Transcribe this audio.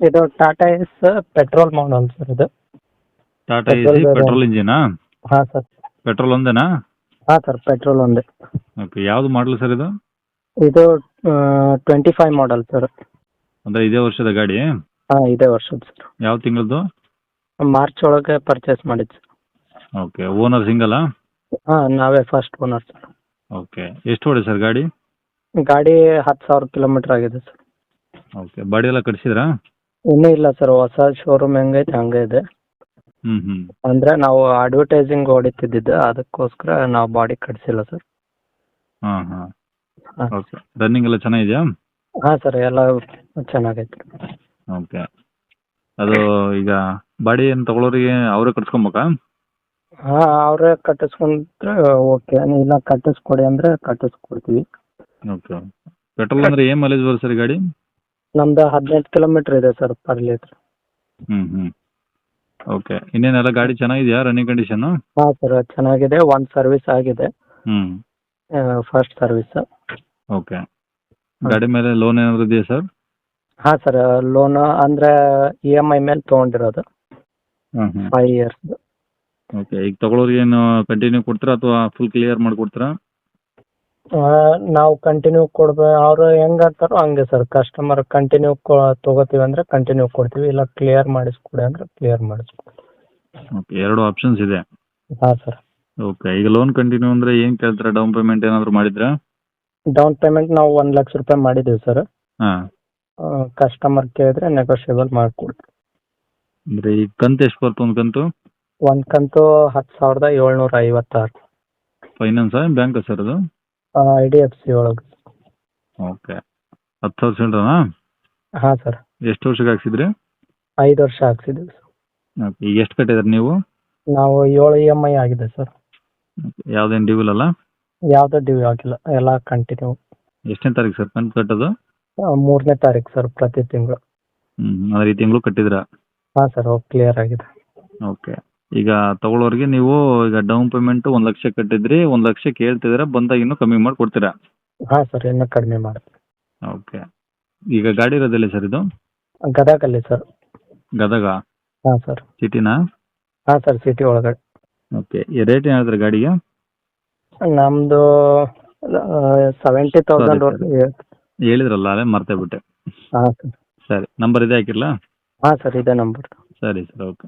ಇದು Tata Ace petrol model sir ಇದು. Tata A petrol C petrol ಇಂಜಿನಾ? ಹಾಂ ಸರ್. ಪೆಟ್ರೋಲ್ ಒಂದೇನಾ? ಹಾಂ ಸರ್, ಪೆಟ್ರೋಲ್ ಒಂದೇ. ಓಕೆ, ಯಾವುದು ಮಾಡಲು ಸರ್ ಇದು? ಇದು 25 ಮಾಡಲ್ ಸರ್. ಅಂದರೆ ಇದೇ ವರ್ಷದ ಗಾಡಿ? ಹಾಂ, ಇದೇ ವರ್ಷದ ಸರ್. ಯಾವ ತಿಂಗಳದ್ದು? ಮಾರ್ಚ್ ಒಳಗೆ ಪರ್ಚೇಸ್ ಮಾಡಿದ್ದು ಸರ್. ಓಕೆ, ಓನರ್ ಸಿಂಗಲಾ? ಹಾಂ, ನಾವೇ ಫಸ್ಟ್ ಓನರ್ ಸರ್. ಓಕೆ, ಎಷ್ಟು ಹೊಡೆ ಸರ್ ಗಾಡಿ? ಗಾಡಿ 10,000 ಕಿಲೋಮೀಟರ್ ಆಗಿದೆ ಸರ್. ಓಕೆ, ಬಾಡಿ ಎಲ್ಲ ಕಟ್ಸಿದ್ರಾ? ಇನ್ನೂ ಇಲ್ಲ ಸರ್, ಹೊಸ ಶೋರೂಮ್ ಹೆಂಗೈತೆ ಹಂಗೆ ಇದೆ. ಹ್ಞೂ ಅಂದರೆ ನಾವು ಅಡ್ವರ್ಟೈಸಿಂಗ್ ಹೊಡಿತಿದ್ದಿದ್ದು, ಅದಕ್ಕೋಸ್ಕರ ನಾವು ಬಾಡಿ ಕಟ್ಸಿಲ್ಲ ಸರ್. ಹಾಂ ಹಾಂ ಹಾಂ. ಓಕೆ, ರನ್ನಿಂಗ್ ಎಲ್ಲ ಚೆನ್ನಾಗಿದೆಯಾ? ಹಾಂ ಸರ್, ಎಲ್ಲ ಚೆನ್ನಾಗೈತೆ. ಓಕೆ, ಅದು ಈಗ ಬಾಡಿ ಏನು ತೊಗೊಳೋರಿಗೆ ಅವರೇ ಕಟ್ಸ್ಕೊಬೇಕಾ? ಹಾಂ, ಅವರೇ ಕಟ್ಟಿಸ್ಕೊಂಡ್ರೆ ಓಕೆ, ಇಲ್ಲ ಕಟ್ಟಿಸ್ಕೊಡಿ ಅಂದರೆ ಕಟ್ಟಿಸ್ಕೊಡ್ತೀವಿ. ಓಕೆ, ಪೆಟ್ರೋಲ್ ಅಂದರೆ ಏನು ಮೈಲೇಜ್ ಬರುತ್ತೆ ಸರ್ ಗಾಡಿ? ನಮ್ದು 18 ಕಿಲೋಮೀಟ್ರ್ ಇದೆ ಸರ್ ಪರ್ ಲೀಟ್ರ್. ಹ್ಞೂ ಓಕೆ, ಇನ್ನೇನೆಲ್ಲ ಗಾಡಿ ಚೆನ್ನಾಗಿದೆಯಾ ರನ್ನಿಂಗ್ ಕಂಡೀಷನ್ನು? ಹಾಂ ಸರ್, ಚೆನ್ನಾಗಿದೆ. ಒಂದು ಸರ್ವಿಸ್ ಆಗಿದೆ, ಹ್ಞೂ ಫಸ್ಟ್ ಸರ್ವಿಸ್. ಓಕೆ, ಗಾಡಿ ಮೇಲೆ ಲೋನ್ ಏನಾದರೂ ಇದೆಯಾ ಸರ್? ಹಾಂ ಸರ್, ಲೋನು ಅಂದರೆ EMI ಮೇಲೆ ತೊಗೊಂಡಿರೋದು, ಹಾಂ 5 ಇಯರ್ಸ್ದು. ಓಕೆ, ಈಗ ತೊಗೊಳೋರಿಗೆ ಏನು ಕಂಟಿನ್ಯೂ ಕೊಡ್ತೀರಾ ಅಥವಾ ಫುಲ್ ಕ್ಲಿಯರ್ ಮಾಡಿಕೊಡ್ತೀರಾ? ನಾವು ಕಂಟಿನ್ಯೂ ಅವರು ಹೆಂಗೆ ಅಂತಾರೋ ಹಂಗೆ ಸರ್. ಕಸ್ಟಮರ್ ಕಂಟಿನ್ಯೂ ತೊಗೋತೀವಿ ಅಂದರೆ ಕಂಟಿನ್ಯೂ ಕೊಡ್ತೀವಿ, ಇಲ್ಲ ಕ್ಲಿಯರ್ ಮಾಡಿಸ್ಕೊಡಿ ಅಂದರೆ ಕ್ಲಿಯರ್ ಮಾಡಿಸ್ಕೊಡ್ತೀವಿ. ಓಕೆ, ಎರಡು ಆಪ್ಷನ್ಸ್ ಇದೆ. ಹಾಂ ಸರ್. ಓಕೆ, ಈಗ ಲೋನ್ ಕಂಟಿನ್ಯೂ ಅಂದರೆ ಏನು ಕೇಳ್ತೀರಾ? ಡೌನ್ ಪೇಮೆಂಟ್ ಏನಾದರೂ ಮಾಡಿದ್ರಾ? ಡೌನ್ ಪೇಮೆಂಟ್ ನಾವು 1 ಲಕ್ಷ ರೂಪಾಯಿ ಮಾಡಿದ್ದೀವಿ ಸರ್. ಹಾಂ, ಕಸ್ಟಮರ್ ಕೇಳಿದ್ರೆ ನೆಗೋಷಿಯಬಲ್ ಮಾಡಿಕೊಡ್ತೀವಿ. ಅಂದರೆ ಈಗ ಕಂತು ಎಷ್ಟು ಬರುತ್ತೆ ಒಂದು ಕಂತು? ಒಂದು ಕಂತು 10,756. ಫೈನಾನ್ಸಾ ಬ್ಯಾಂಕಾ ಸರ್ ಅದು? IDFC ಒಳಗೆ. ಓಕೆ, 10,000 ಚಿಲ್ಡ್ರನಾ? ಹಾಂ ಸರ್, ಎಷ್ಟು ವರ್ಷಕ್ಕೆ ಹಾಕ್ಸಿದ್ರಿ? 5 ವರ್ಷ ಹಾಕ್ಸಿದ್ದೀವಿ ಸರ್. ಓಕೆ, ಈಗ ಎಷ್ಟು ಕಟ್ಟಿದ್ರಿ ನೀವು? ನಾವು 7 EMI ಆಗಿದೆ ಸರ್. ಯಾವುದೇನು ಡ್ಯೂಲ್ ಅಲ್ಲ? ಯಾವುದೂ ಡ್ಯೂ ಆಗಿಲ್ಲ, ಎಲ್ಲ ಕಂಟಿನ್ಯೂ. ಎಷ್ಟನೇ ತಾರೀಕು ಸರ್ ಕಂತು ಕಟ್ಟೋದು? 3ನೇ ತಾರೀಕು ಸರ್, ಪ್ರತಿ ತಿಂಗಳು. ಅಂದರೆ ಈ ತಿಂಗಳು ಕಟ್ಟಿದ್ರಾ? ಹಾಂ ಸರ್, ಕ್ಲಿಯರ್ ಆಗಿದೆ. ಓಕೆ, ಈಗ ತಗೊಳ್ಳೋರಿಗೆ ನೀವು ಈಗ ಡೌನ್ ಪೇಮೆಂಟು 1 ಲಕ್ಷ ಕಟ್ಟಿದ್ರಿ, 1 ಲಕ್ಷ ಕೇಳ್ತಿದ್ದೀರಾ, ಬಂದಾಗ ಇನ್ನೂ ಕಮ್ಮಿ ಮಾಡಿ ಕೊಡ್ತೀರಾ? ಹಾಂ ಸರ್, ಇನ್ನೂ ಕಡಿಮೆ ಮಾಡ್ತೀವಿ. ಓಕೆ, ಈಗ ಗಾಡಿ ಇರೋದಿಲ್ಲ ಸರ್ ಇದು? ಗದಗಲ್ಲಿ ಸರ್. ಗದಗ ಹಾಂ ಸರ್. ಸಿಟಿನಾ? ಹಾಂ ಸರ್, ಸಿಟಿ ಒಳಗಡೆ. ಓಕೆ, ರೇಟ್ ಏನು ಹೇಳಿದ್ರಿ ಗಾಡಿಗೆ? ನಮ್ಮದು 70,000 ಹೇಳಿದ್ರಲ್ಲ ಅದೇ ಮರ್ತೇ ಬಿಟ್ಟೆ. ಹಾಂ ಸರ್. ಸರಿ, ನಂಬರ್ ಇದೆ ಹಾಕಿರಲಾ? ಹಾಂ ಸರ್, ಇದೇ ನಂಬರ್. ಸರಿ ಸರ್, ಓಕೆ.